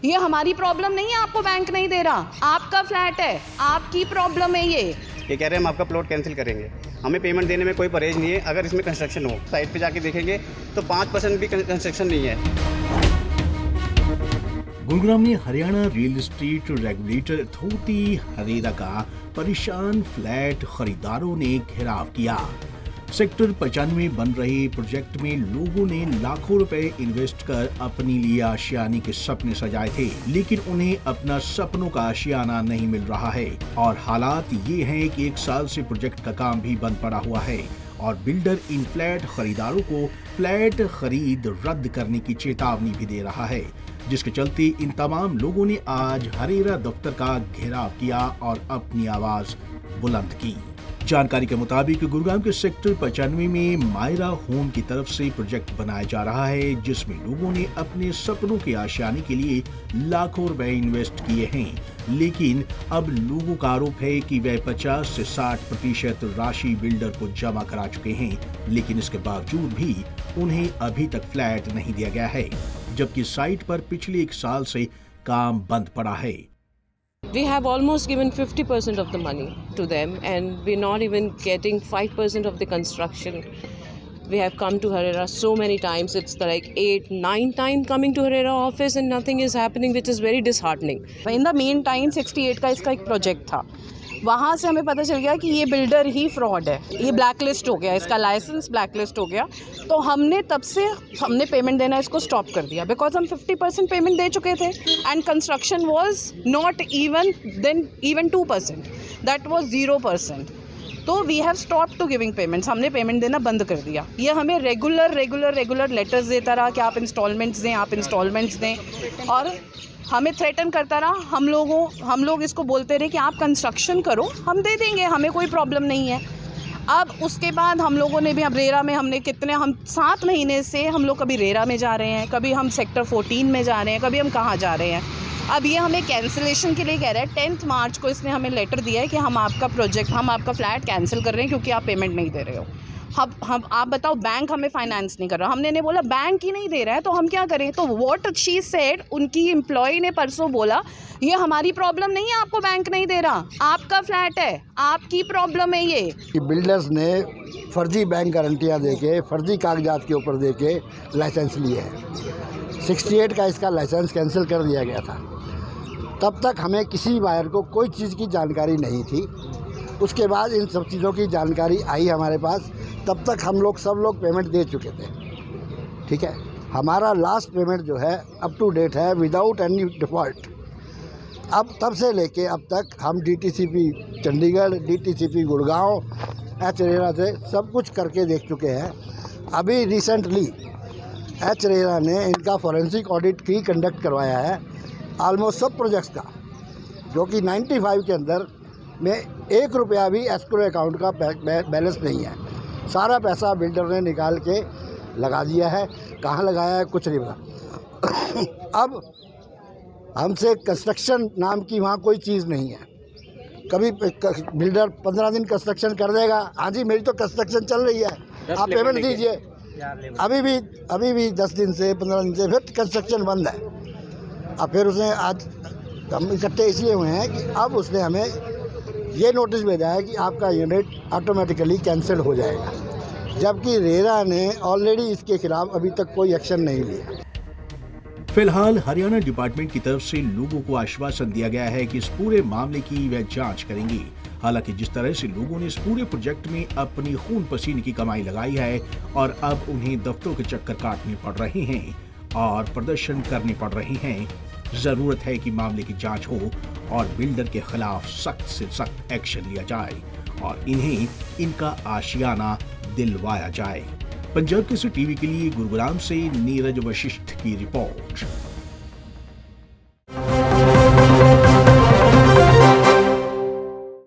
ये हमारी प्रॉब्लम नहीं है, आपको बैंक नहीं दे रहा, आपका फ्लैट है, आपकी प्रॉब्लम है ये कह रहे हैं हम आपका प्लॉट कैंसिल करेंगे। हमें पेमेंट देने में कोई परहेज नहीं है। अगर इसमें कंस्ट्रक्शन हो, साइट पे जाके देखेंगे तो 5% भी कंस्ट्रक्शन नहीं है। गुरुग्राम में Haryana real estate regulator authority HRERA का परेशान फ्लैट खरीदारों ने घेराव किया। सेक्टर 95 में बन रहे प्रोजेक्ट में लोगों ने लाखों रुपए इन्वेस्ट कर अपनी लिए आशियाने के सपने सजाए थे, लेकिन उन्हें अपना सपनों का आशियाना नहीं मिल रहा है। और हालात ये हैं कि 1 साल से प्रोजेक्ट का काम भी बंद पड़ा हुआ है और बिल्डर इन फ्लैट खरीदारों को फ्लैट खरीद रद्द करने की चेतावनी भी दे रहा है, जिसके चलते इन तमाम लोगों ने आज हरेरा दफ्तर का घेराव किया और अपनी आवाज बुलंद की। जानकारी के मुताबिक गुरुग्राम के सेक्टर 95 में मायरा होम की तरफ से प्रोजेक्ट बनाया जा रहा है, जिसमें लोगों ने अपने सपनों के आशियाने के लिए लाखों रुपए इन्वेस्ट किए हैं। लेकिन अब लोगों का आरोप है कि वे 50 से 60% राशि बिल्डर को जमा करा चुके हैं, लेकिन इसके बावजूद भी उन्हें अभी तक फ्लैट नहीं दिया गया है, जबकि साइट पर पिछले 1 साल से काम बंद पड़ा है। We have almost given 50% of the money to them and we're not even getting 5% of the construction. We have come to Herrera so many times. It's like 8, 9 times coming to Herrera office and nothing is happening, which is very disheartening. In the main time 68 का इसका एक project था, वहाँ से हमें पता चल गया कि ये बिल्डर ही फ्रॉड है, ये ब्लैक लिस्ट हो गया, इसका लाइसेंस ब्लैक लिस्ट हो गया। तो हमने तब से पेमेंट देना इसको स्टॉप कर दिया, बिकॉज हम 50% पेमेंट दे चुके थे and construction was not even 2%, that was 0%। तो we have stop to giving payments, हमने पेमेंट देना बंद कर दिया। ये हमें रेगुलर लेटर्स देता रहा कि आप इंस्टॉलमेंट्स दें और हमें थ्रेटन करता रहा। हम लोग इसको बोलते रहे कि आप कंस्ट्रक्शन करो, हम दे देंगे, हमें कोई प्रॉब्लम नहीं है। अब उसके बाद हम लोगों ने भी, अब रेरा में हम 7 महीने से हम लोग कभी रेरा में जा रहे हैं, कभी हम सेक्टर 14 में जा रहे हैं, कभी हम कहाँ जा रहे हैं। अब ये हमें कैंसिलेशन के लिए कह रहा है। 10 मार्च को इसने हमें लेटर दिया है कि हम आपका फ्लैट कैंसिल कर रहे हैं क्योंकि आप पेमेंट नहीं दे रहे हो। हम आप बताओ, बैंक हमें फाइनेंस नहीं कर रहा। हमने ने बोला बैंक ही नहीं दे रहा है तो हम क्या करें। तो व्हाट शी सेड, उनकी एम्प्लॉय ने परसों बोला, ये हमारी प्रॉब्लम नहीं है, आपको बैंक नहीं दे रहा, आपका फ्लैट है, आपकी प्रॉब्लम है ये। बिल्डर्स ने फर्जी बैंक गारंटियाँ देके, फर्जी कागजात के ऊपर देके लाइसेंस लिए हैं। 68 का इसका लाइसेंस कैंसिल कर दिया गया था। तब तक हमें किसी बायर को कोई चीज़ की जानकारी नहीं थी। उसके बाद इन सब चीज़ों की जानकारी आई हमारे पास, तब तक सब लोग पेमेंट दे चुके थे। ठीक है, हमारा लास्ट पेमेंट जो है अप टू डेट है, विदाउट एनी डिफ़ॉल्ट। अब तब से लेके अब तक हम DTCP Chandigarh, DTCP Gurgaon, RERA से सब कुछ करके देख चुके हैं। अभी रिसेंटली रेरा ने इनका फॉरेंसिक ऑडिट की कंडक्ट करवाया है ऑलमोस्ट सब प्रोजेक्ट्स का, जो कि 95 के अंदर में 1 रुपया भी एस्क्रो अकाउंट का बैलेंस नहीं है। सारा पैसा बिल्डर ने निकाल के लगा दिया है, कहाँ लगाया है कुछ नहीं पता। अब हमसे कंस्ट्रक्शन नाम की वहाँ कोई चीज़ नहीं है। कभी बिल्डर 15 दिन कंस्ट्रक्शन कर देगा, हाँ जी मेरी तो कंस्ट्रक्शन चल रही है, आप पेमेंट दीजिए। अभी भी 10 दिन से 15 दिन से फिर कंस्ट्रक्शन बंद है। अब फिर उसने, आज हम इकट्ठे इसलिए हुए हैं कि अब उसने हमें ये नोटिस भेजा है कि आपका यूनिट ऑटोमेटिकली कैंसिल हो जाएगा, जबकि रेरा ने ऑलरेडी इसके खिलाफ अभी तक कोई एक्शन नहीं लिया। फिलहाल हरियाणा डिपार्टमेंट की तरफ से लोगों को आश्वासन दिया गया है कि इस पूरे मामले की वे जांच करेंगे। हालांकि जिस तरह से लोगों ने इस पूरे प्रोजेक्ट में अपनी खून पसीने की कमाई लगाई है और अब उन्हें दफ्तरों के चक्कर काटने पड़ रहे हैं और प्रदर्शन करने पड़ रहे हैं, जरूरत है कि मामले की जांच हो और बिल्डर के खिलाफ सख्त से सख्त एक्शन लिया जाए और इन्हें इनका आशियाना दिलवाया जाए। पंजाब केसरी टीवी के लिए गुरुग्राम से नीरज वशिष्ठ की रिपोर्ट।